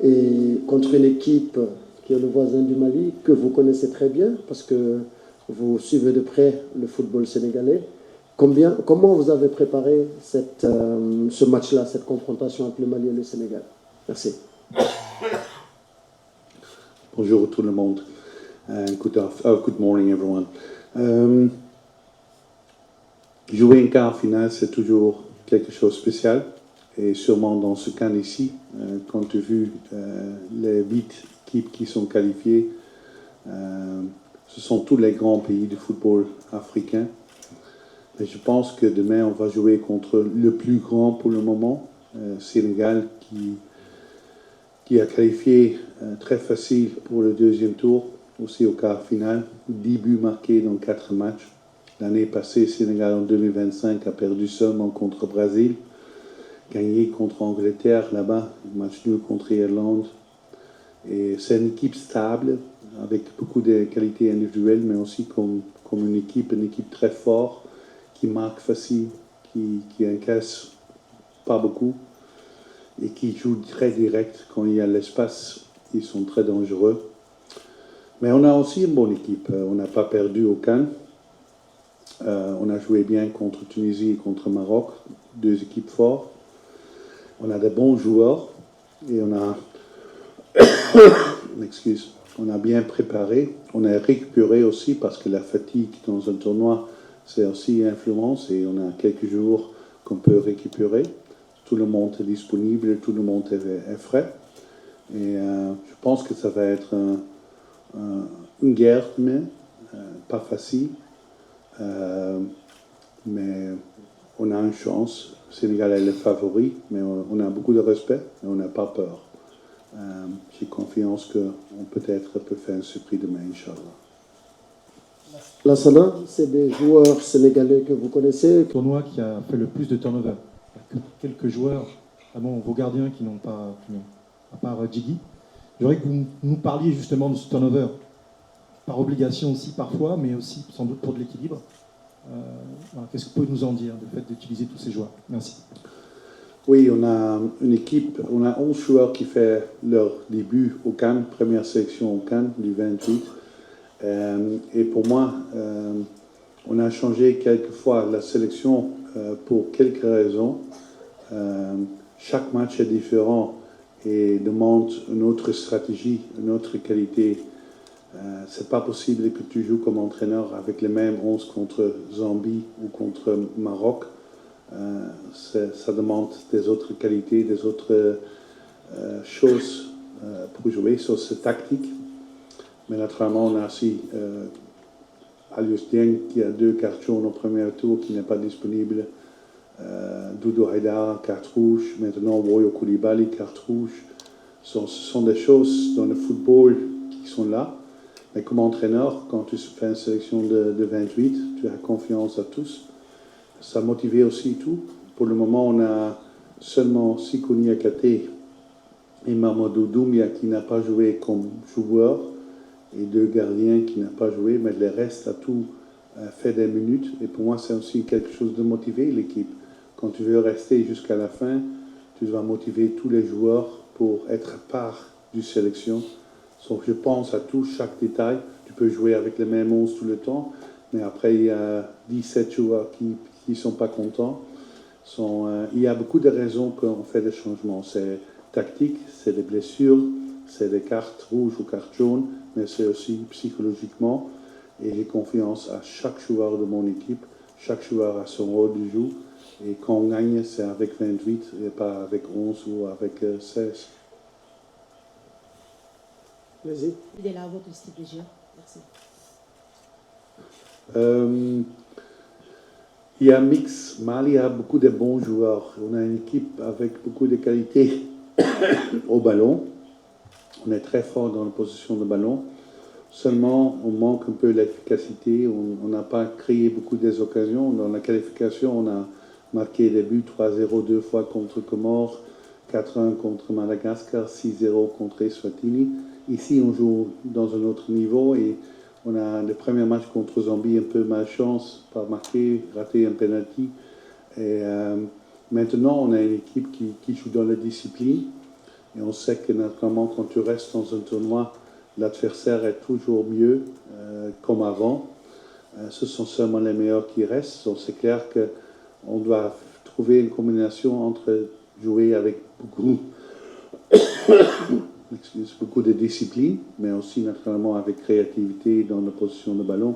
et contre une équipe qui est le voisin du Mali, que vous connaissez très bien, parce que vous suivez de près le football sénégalais. Comment vous avez préparé ce match-là, cette confrontation entre le Mali et le Sénégal? Merci. Bonjour tout le monde. Good morning everyone. Jouer un quart final, c'est toujours quelque chose de spécial. Et sûrement dans ce cas ici, quand tu as vu les 8 équipes qui sont qualifiées, ce sont tous les grands pays du football africain. Et je pense que demain, on va jouer contre le plus grand pour le moment, Sénégal, qui a qualifié très facile pour le deuxième tour, aussi au quart final. 10 buts marqués dans 4 matchs. L'année passée, Sénégal en 2025 a perdu seulement contre Brésil, gagné contre Angleterre là-bas, match nul contre Irlande. Et c'est une équipe stable, avec beaucoup de qualités individuelles, mais aussi comme une équipe très forte, qui marque facile, qui encaisse pas beaucoup, et qui joue très direct quand il y a l'espace. Ils sont très dangereux. Mais on a aussi une bonne équipe. On n'a pas perdu au Cannes. On a joué bien contre Tunisie et contre Maroc, 2 équipes fortes. On a des bons joueurs et on a bien préparé. On a récupéré aussi parce que la fatigue dans un tournoi, c'est aussi une influence et on a quelques jours qu'on peut récupérer. Tout le monde est disponible, tout le monde est frais. Et je pense que ça va être une guerre, mais pas facile. Mais on a une chance. Le Sénégal est le favori, mais on a beaucoup de respect et on n'a pas peur. J'ai confiance qu'on peut-être peut faire un surprise demain, Inch'Allah. Lassana, c'est des joueurs sénégalais que vous connaissez. Le tournoi qui a fait le plus de turnover. Il y a que quelques joueurs, notamment vos gardiens qui n'ont pas, à part Djigui. J'aimerais que vous nous parliez justement de ce turnover. Par obligation aussi parfois, mais aussi sans doute pour de l'équilibre. Voilà. Qu'est-ce que vous pouvez nous en dire, du fait d'utiliser tous ces joueurs? Merci. Oui, on a une équipe, on a 11 joueurs qui font leur début au Cannes, première sélection au Cannes du 28. Et pour moi, on a changé quelquefois la sélection pour quelques raisons. Chaque match est différent et demande une autre stratégie, une autre qualité. C'est pas possible que tu joues comme entraîneur avec les mêmes 11 contre Zambie ou contre Maroc. Ça demande des autres qualités, des autres choses pour jouer. Ça, c'est tactique. Mais naturellement, on a aussi Alius Dieng qui a 2 cartes jaunes au premier tour, qui n'est pas disponible. Doudou Haïdar, carte rouge. Maintenant, Woyo Koulibaly, carte rouge. Ce sont des choses dans le football qui sont là. Mais comme entraîneur, quand tu fais une sélection de 28, tu as confiance à tous. Ça motive aussi tout. Pour le moment, on a seulement Sikoni Akate et Mamadou Doumbia qui n'a pas joué comme joueur et 2 gardiens qui n'ont pas joué, mais le reste a tout fait des minutes. Et pour moi, c'est aussi quelque chose de motiver l'équipe. Quand tu veux rester jusqu'à la fin, tu dois motiver tous les joueurs pour être part du sélection. Donc je pense à tout, chaque détail. Tu peux jouer avec les mêmes 11 tout le temps, mais après il y a 17 joueurs qui ne sont pas contents. Il y a beaucoup de raisons qu'on fait des changements. C'est tactique, c'est des blessures, c'est des cartes rouges ou cartes jaunes, mais c'est aussi psychologiquement. Et j'ai confiance à chaque joueur de mon équipe. Chaque joueur a son rôle du jeu. Et quand on gagne, c'est avec 28 et pas avec 11 ou avec 16. Vas-y. Il est là à votre liste de jeu. Merci. Il y a un mix. Mali a beaucoup de bons joueurs. On a une équipe avec beaucoup de qualité au ballon. On est très fort dans la possession de ballon. Seulement, on manque un peu l'efficacité. On n'a pas créé beaucoup des occasions. Dans la qualification, on a marqué des buts 3-0 2 fois contre Comores, 4-1 contre Madagascar, 6-0 contre Eswatini. Ici, on joue dans un autre niveau et on a le premier match contre Zambie, un peu malchance, pas marqué, raté un penalty. Et maintenant, on a une équipe qui joue dans la discipline Et on sait que naturellement, quand tu restes dans un tournoi, l'adversaire est toujours mieux comme avant. Ce sont seulement les meilleurs qui restent. Donc c'est clair qu'on doit trouver une combinaison entre jouer avec beaucoup de discipline, mais aussi naturellement avec créativité dans la position de ballon.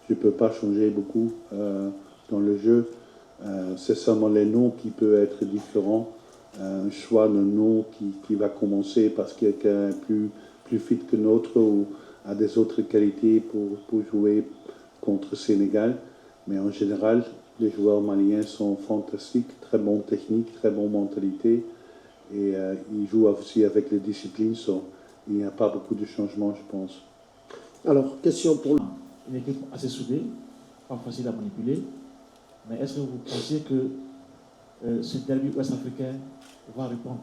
Je ne peux pas changer beaucoup dans le jeu. C'est seulement les noms qui peuvent être différents. Un choix de nom qui va commencer parce qu'il y a quelqu'un plus fit que l'autre ou a des autres qualités pour jouer contre Sénégal. Mais en général, les joueurs maliens sont fantastiques, très bonne technique, très bonne mentalité. Et ils jouent aussi avec les disciplines. Il n'y a pas beaucoup de changements, je pense. Alors, question pour Une équipe assez soudée, pas facile à manipuler. Mais est-ce que vous pensez que ce derby ouest-africain va répondre,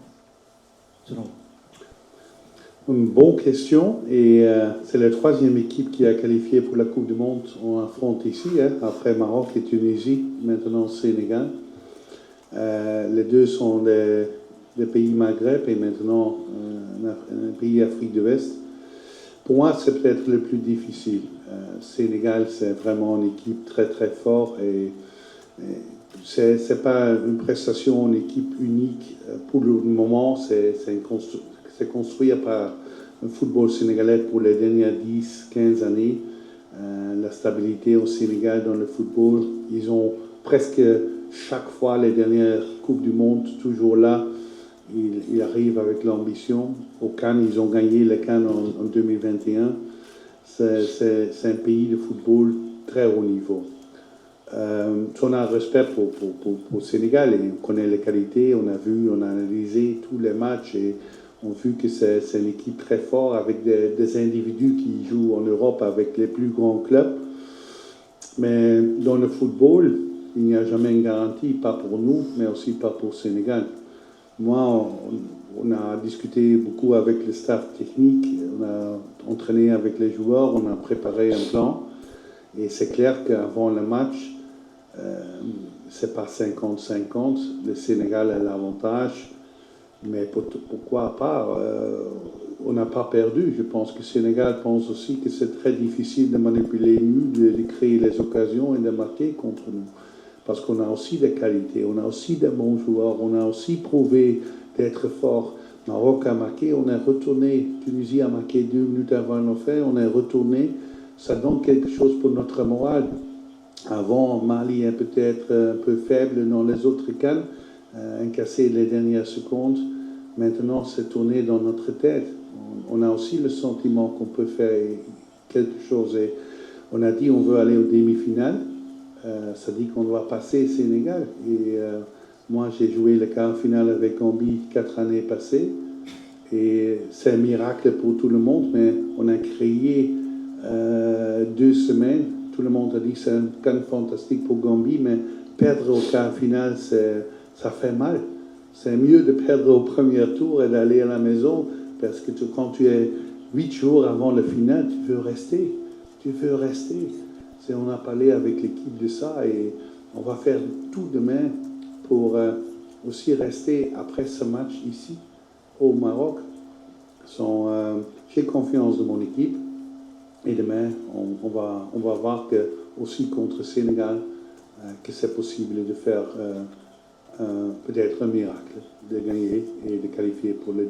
selon vous? Une bonne question. Et c'est la troisième équipe qui a qualifié pour la Coupe du Monde. On affronte ici, après Maroc et Tunisie, maintenant Sénégal. Les deux sont des pays Maghreb et maintenant un pays Afrique de l'Ouest. Pour moi, c'est peut-être le plus difficile. Sénégal, c'est vraiment une équipe très très forte et c'est pas une prestation en équipe unique. Pour le moment, c'est construit par le football sénégalais pour les dernières 10-15 années. La stabilité au Sénégal dans le football, ils ont presque chaque fois les dernières Coupes du Monde toujours là. Ils arrivent avec l'ambition. Au Cannes, ils ont gagné le Cannes en 2021. C'est un pays de football très haut niveau. On a un respect pour le Sénégal et on connaît les qualités. On a analysé tous les matchs et on a vu que c'est une équipe très forte avec des individus qui jouent en Europe avec les plus grands clubs. Mais dans le football, il n'y a jamais une garantie, pas pour nous, mais aussi pas pour le Sénégal. Moi, on a discuté beaucoup avec le staff technique, on a entraîné avec les joueurs, on a préparé un plan. Et c'est clair qu'avant le match, c'est pas 50-50. Le Sénégal a l'avantage. Mais pourquoi pas on n'a pas perdu. Je pense que le Sénégal pense aussi que c'est très difficile de manipuler nous, de créer les occasions et de marquer contre nous. Parce qu'on a aussi des qualités, on a aussi des bons joueurs, on a aussi prouvé d'être fort. Maroc a marqué, on est retourné. Tunisie a marqué 2 minutes avant la fin, on est retourné. Ça donne quelque chose pour notre morale. Avant, Mali est peut-être un peu faible dans les autres CAN, incassé les dernières secondes. Maintenant, c'est tourné dans notre tête. On a aussi le sentiment qu'on peut faire quelque chose. Et on a dit on veut aller aux demi-finales. Ça dit qu'on doit passer Sénégal. Et moi, j'ai joué le quart final avec Gambie 4 années passées. Et c'est un miracle pour tout le monde, mais on a créé 2 semaines. Tout le monde a dit que c'est un can fantastique pour Gambie, mais perdre au quart final, ça fait mal. C'est mieux de perdre au premier tour et d'aller à la maison, parce que quand tu es 8 jours avant le final, tu veux rester. Tu veux rester. On a parlé avec l'équipe de ça et on va faire tout demain pour aussi rester après ce match ici au Maroc. J'ai confiance dans mon équipe et demain on va voir que aussi contre Sénégal que c'est possible de faire peut-être un miracle, de gagner et de qualifier pour le